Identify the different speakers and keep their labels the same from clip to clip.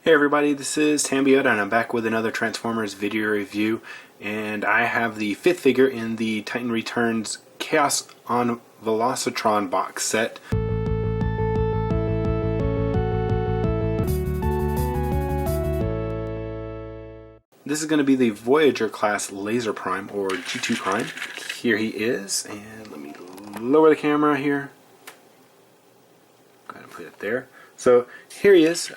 Speaker 1: Hey everybody, this is Tambeyoda and I'm back with another Transformers video review, and I have the fifth figure in the Titan Returns Chaos on Velocitron box set. This is going to be the Voyager class Laser Prime, or G2 Prime. Here he is, and let me lower the camera here. Go ahead and put it there. So here he is.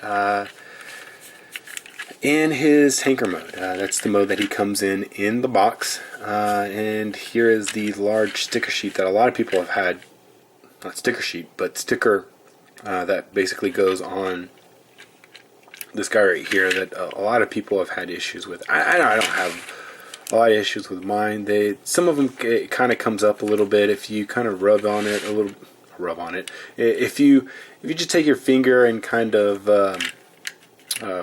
Speaker 1: In his tanker mode. That's the mode that he comes in the box. And here is the large sticker sheet that a lot of people have had. Not sticker sheet, but sticker that basically goes on this guy right here that a lot of people have had issues with. I don't have a lot of issues with mine. Some of them, it kind of comes up a little bit if you kind of rub on it. If you just take your finger and kind of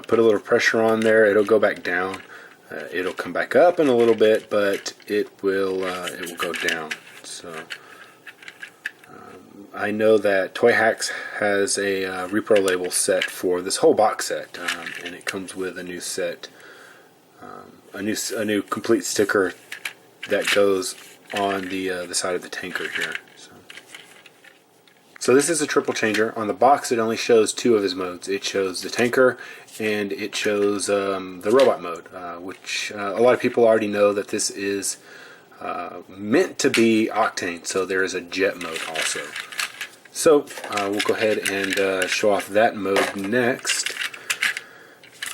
Speaker 1: put a little pressure on there, it'll go back down. It'll come back up in a little bit, but it will go down. So I know that Toy Hacks has a repro label set for this whole box set, and it comes with a new set, a new complete sticker that goes on the side of the tanker here. So this is a triple changer. On the box it only shows two of his modes. It shows the tanker and it shows the robot mode, which a lot of people already know that this is meant to be Octane, so there is a jet mode also. So we'll go ahead and show off that mode next,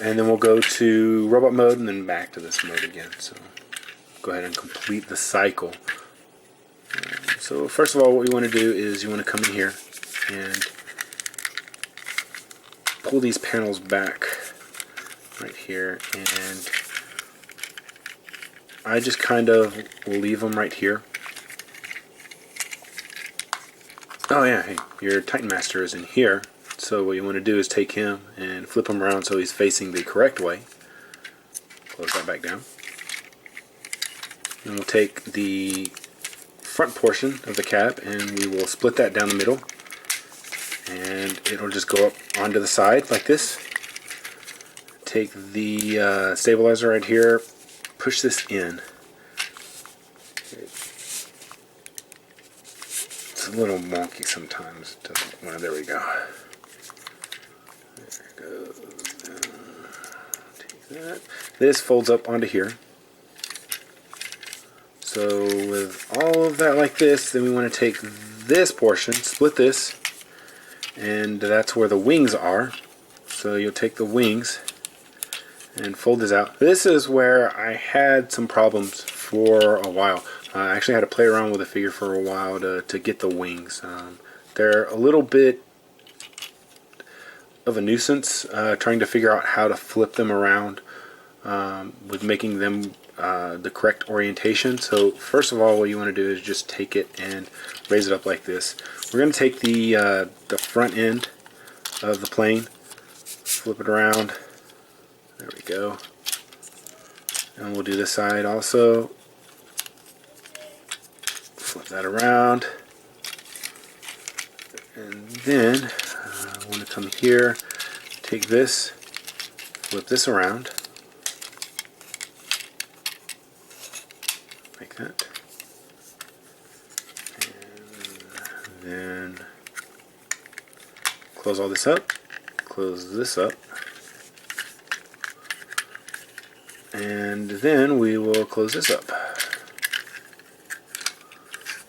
Speaker 1: and then we'll go to robot mode and then back to this mode again. So go ahead and complete the cycle. So first of all, what you want to do is you want to come in here and pull these panels back right here, and I just kind of will leave them right here. Oh yeah, hey, your Titan Master is in here, so what you want to do is take him and flip him around so he's facing the correct way. Close that back down. And we'll take the front portion of the cab and we will split that down the middle, and it'll just go up onto the side like this. Take the stabilizer right here, push this in. It's a little wonky sometimes. It doesn't, well, there we go. There it goes. Take that. This folds up onto here. So with all of that like this, then we want to take this portion, split this, and that's where the wings are. So you'll take the wings and fold this out. This is where I had some problems for a while. I actually had to play around with the figure for a while to get the wings. They're a little bit of a nuisance trying to figure out how to flip them around with making them the correct orientation. So first of all, what you want to do is just take it and raise it up like this. We're going to take the front end of the plane, flip it around. There we go. And we'll do this side also. Flip that around. And then I want to come here, take this, flip this around. Like that. And then close all this up, close this up, and then we will close this up.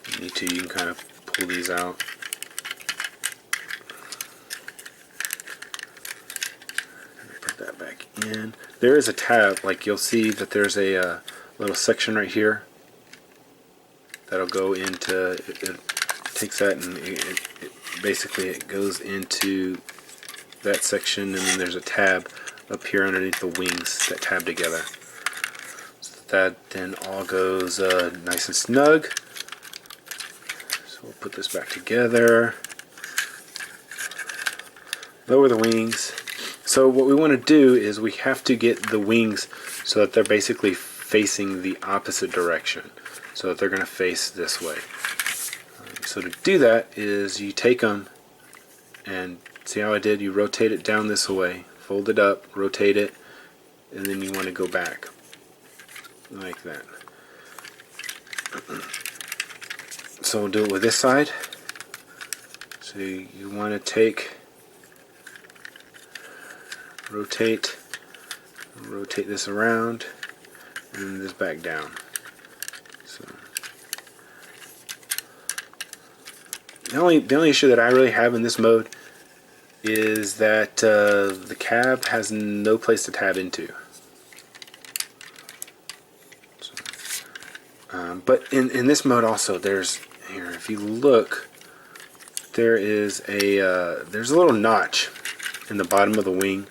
Speaker 1: If you need to, you can kind of pull these out. Put that back in. There is a tab, like you'll see that there's a little section right here that'll go into, it takes that and basically it goes into that section, and then there's a tab up here underneath the wings that tab together. So that then all goes nice and snug. So we'll put this back together. Lower the wings. So what we want to do is we have to get the wings so that they're basically facing the opposite direction, so that they're going to face this way. So to do that is you take them and see how I did? You rotate it down this way, fold it up, rotate it, and then you want to go back like that. So we'll do it with this side. So you want to rotate this around, and then this back down. So the only issue that I really have in this mode is that the cab has no place to tab into. So, but in this mode also, there's here, if you look, there's a little notch in the bottom of the wing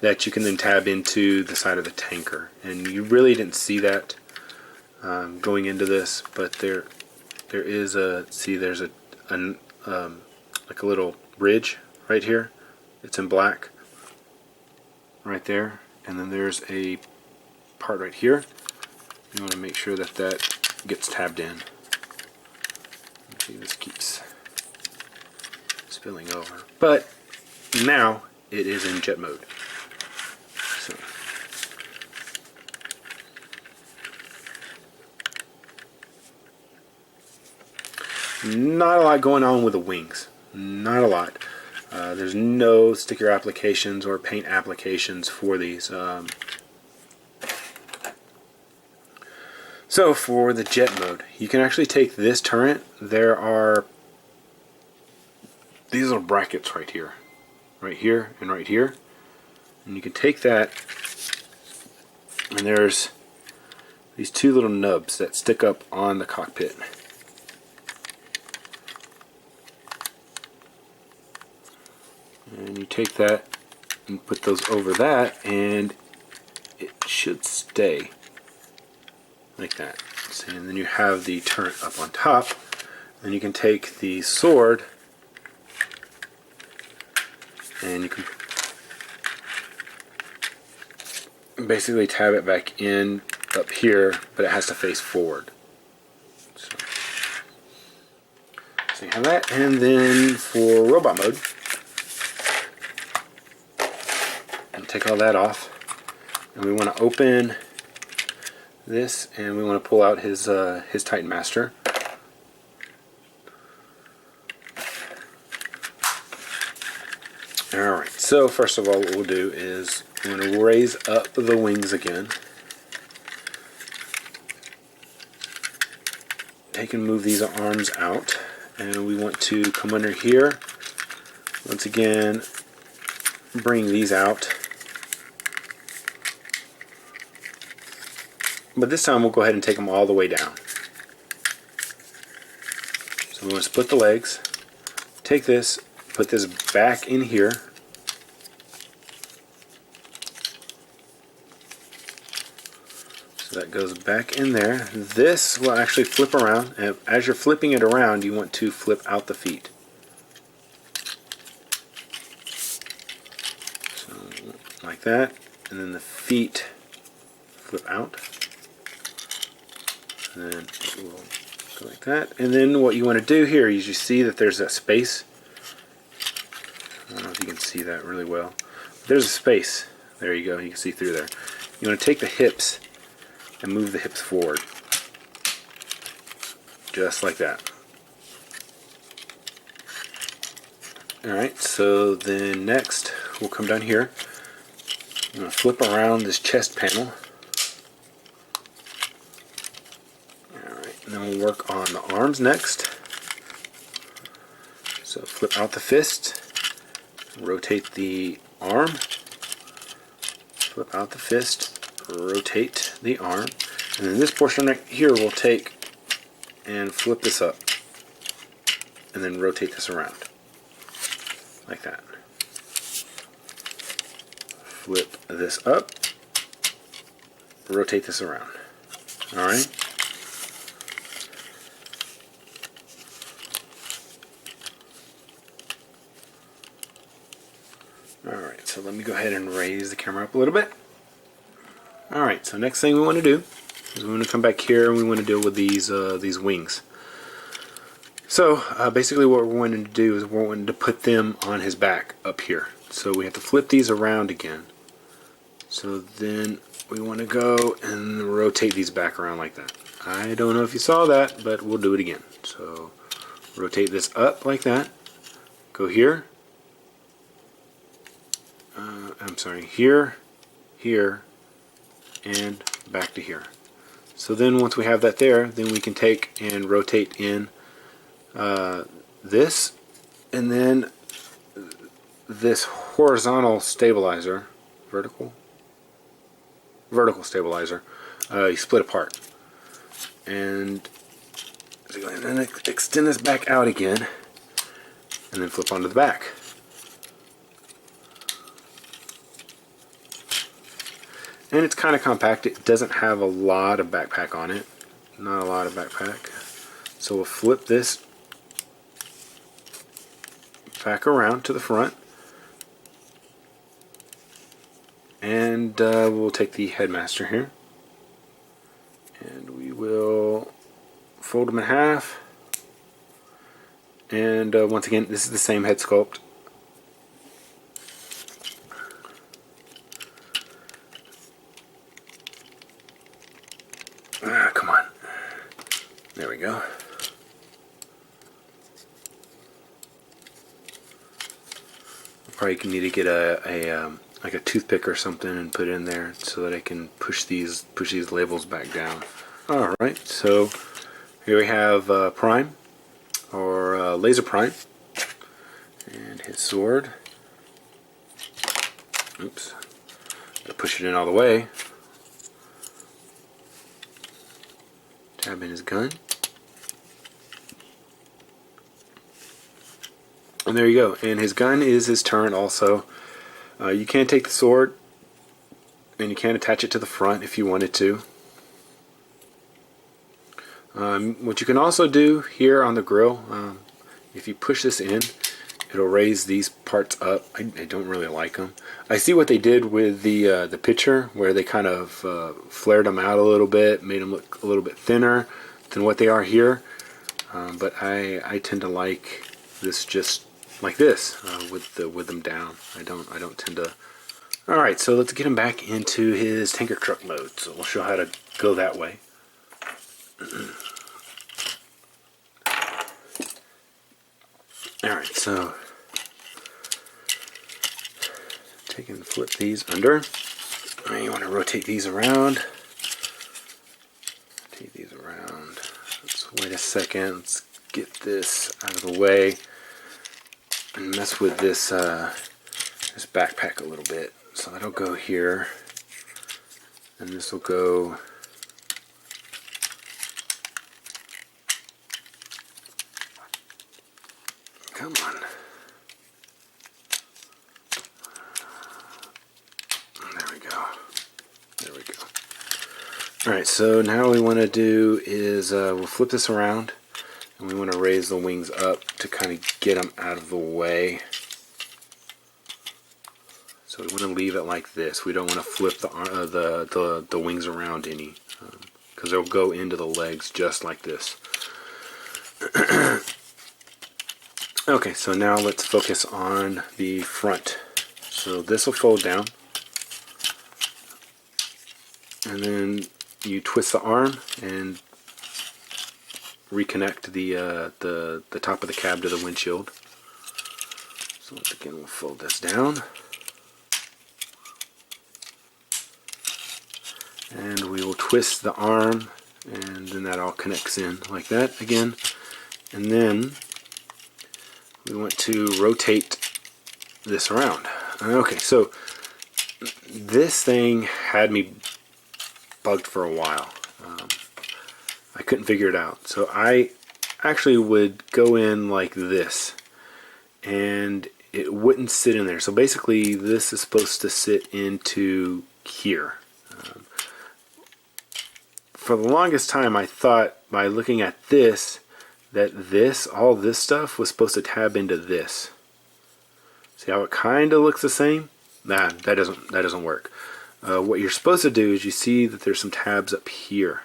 Speaker 1: that you can then tab into the side of the tanker, and you really didn't see that going into this, but there is there's a like a little ridge right here. It's in black right there, and then there's a part right here. You want to make sure that that gets tabbed in. See, this keeps spilling over, but now it is in jet mode. So not a lot going on with the wings, not a lot. There's no sticker applications or paint applications for these. So for the jet mode, you can actually take this turret. There are these little brackets right here, and right here, and you can take that, and there's these two little nubs that stick up on the cockpit. And you take that and put those over that, and it should stay like that. See, and then you have the turret up on top. Then you can take the sword and you can basically tab it back in up here, but it has to face forward. So you have that, and then for robot mode, and take all that off, and we want to open this, and we want to pull out his Titan Master. Alright, so first of all, what we'll do is we're going to raise up the wings again. Take and move these arms out, and we want to come under here. Once again, bring these out. But this time we'll go ahead and take them all the way down. So we want to split the legs, take this, put this back in here, so that goes back in there. This will actually flip around, and as you're flipping it around, you want to flip out the feet. So like that, and then the feet flip out. And then it will go like that. And then what you want to do here is you see that there's that space. I don't know if you can see that really well. But there's a space. There you go. You can see through there. You want to take the hips and move the hips forward. Just like that. Alright, so then next we'll come down here. I'm going to flip around this chest panel. And then we'll work on the arms next. So flip out the fist, rotate the arm, flip out the fist, rotate the arm, and then this portion right here we'll take and flip this up, and then rotate this around, like that. Flip this up, rotate this around. Alright? Alright, so let me go ahead and raise the camera up a little bit. Alright, so next thing we want to do is we want to come back here and we want to deal with these wings. So basically what we're wanting to do is we're wanting to put them on his back up here. so we have to flip these around again. So then we want to go and rotate these back around like that. I don't know if you saw that, but we'll do it again. So rotate this up like that. Go here. I'm sorry, here, here, and back to here. So then once we have that there, then we can take and rotate in this, and then this horizontal stabilizer, vertical stabilizer, you split apart. And so go ahead and extend this back out again, and then flip onto the back. And it's kind of compact. It doesn't have a lot of backpack on it. Not a lot of backpack. So we'll flip this back around to the front. And we'll take the headmaster here. And we will fold them in half. And once again, this is the same head sculpt. Come on. There we go. Probably need to get like a toothpick or something and put it in there so that I can push these labels back down. All right, so here we have Prime, or Laser Prime, and his sword. Oops, gotta push it in all the way. Tab in his gun. And there you go. And his gun is his turret also. You can take the sword and you can attach it to the front if you wanted to. What you can also do here on the grill, if you push this in, it'll raise these parts up. I don't really like them. I see what they did with the picture, where they kind of flared them out a little bit, made them look a little bit thinner than what they are here. But I tend to like this just like this, with them down. I don't tend to. All right, so let's get him back into his tanker truck mode. So we'll show how to go that way. All right, so take and flip these under. And you want to rotate these around. Rotate these around. Let's wait a second. Let's get this out of the way and mess with this this backpack a little bit. So that'll go here, and this will go come on. There we go. There we go. Alright, so now what we want to do is we'll flip this around, and we want to raise the wings up to kind of get them out of the way. So we want to leave it like this. We don't want to flip the wings around any, because they'll go into the legs just like this. Okay, so now let's focus on the front. So this will fold down, and then you twist the arm and reconnect the top of the cab to the windshield. So once again, we'll fold this down. And we will twist the arm, and then that all connects in like that again. And then we want to rotate this around. Okay, so this thing had me bugged for a while. I couldn't figure it out. So I actually would go in like this, and it wouldn't sit in there. So basically this is supposed to sit into here. For the longest time, I thought by looking at this that all this stuff was supposed to tab into this. See how it kind of looks the same? Nah, that doesn't work. What you're supposed to do is, you see that there's some tabs up here.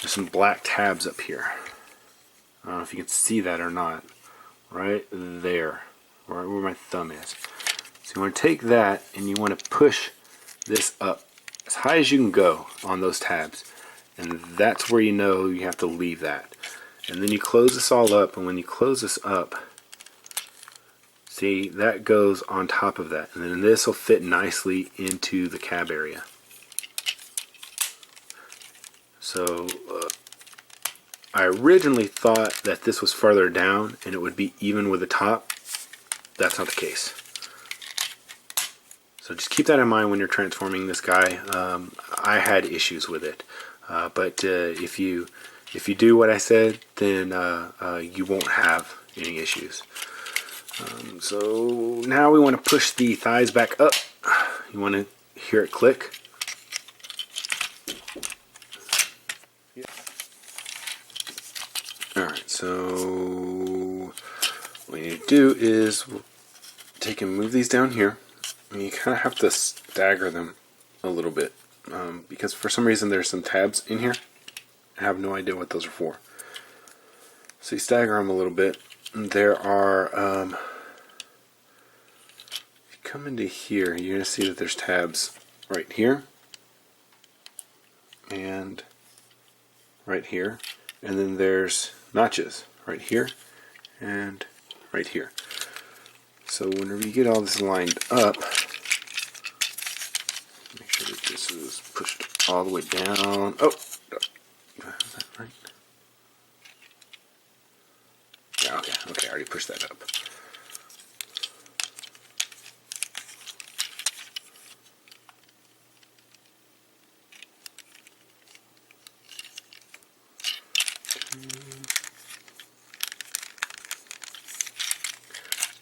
Speaker 1: There's some black tabs up here. I don't know if you can see that or not. Right there, right where my thumb is. So you want to take that and you want to push this up as high as you can go on those tabs. And that's where you know you have to leave that. And then you close this all up, and when you close this up, see, that goes on top of that. And then this will fit nicely into the cab area. So I originally thought that this was farther down and it would be even with the top. That's not the case. So just keep that in mind when you're transforming this guy. I had issues with it. But if you do what I said, then you won't have any issues. So now we want to push the thighs back up. You want to hear it click. Alright, so what you need to do is take and move these down here. And you kind of have to stagger them a little bit. Because for some reason there's some tabs in here. I have no idea what those are for. So you stagger them a little bit. There are, if you come into here, you're going to see that there's tabs right here and right here, and then there's notches right here and right here. So whenever you get all this lined up, make sure that this is pushed all the way down. Oh, is that right? Yeah, okay, I already pushed that up.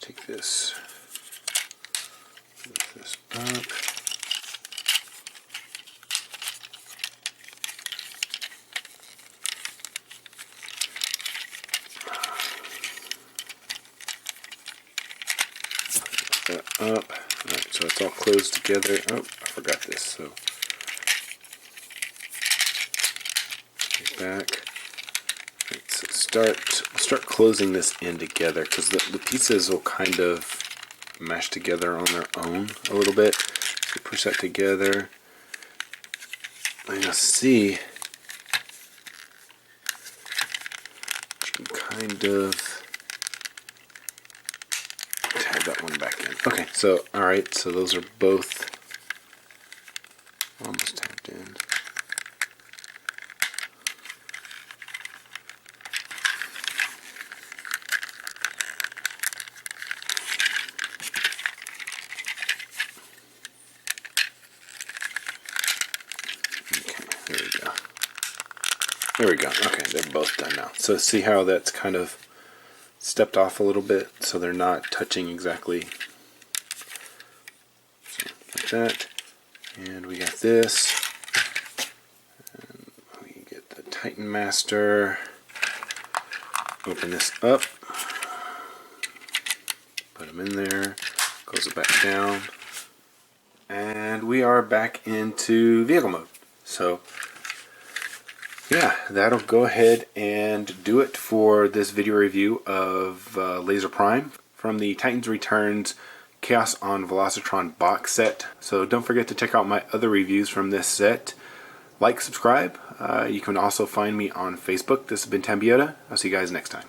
Speaker 1: Take this, lift this up. That up. Alright, so it's all closed together. Oh, I forgot this, so get back. Right, so start closing this in together, because the pieces will kind of mesh together on their own a little bit. So push that together. And you'll see you can kind of tab that one back in. Okay, so alright, so those are both almost tabbed in. There we go. Okay, they're both done now. So see how that's kind of stepped off a little bit, so they're not touching exactly. So like that. And we got this. And we get the Titan Master. Open this up. Put them in there. Close it back down. And we are back into vehicle mode. So yeah, that'll go ahead and do it for this video review of Laser Prime from the Titans Returns Chaos on Velocitron box set. So don't forget to check out my other reviews from this set. Like, subscribe. You can also find me on Facebook. This has been Tambeyoda. I'll see you guys next time.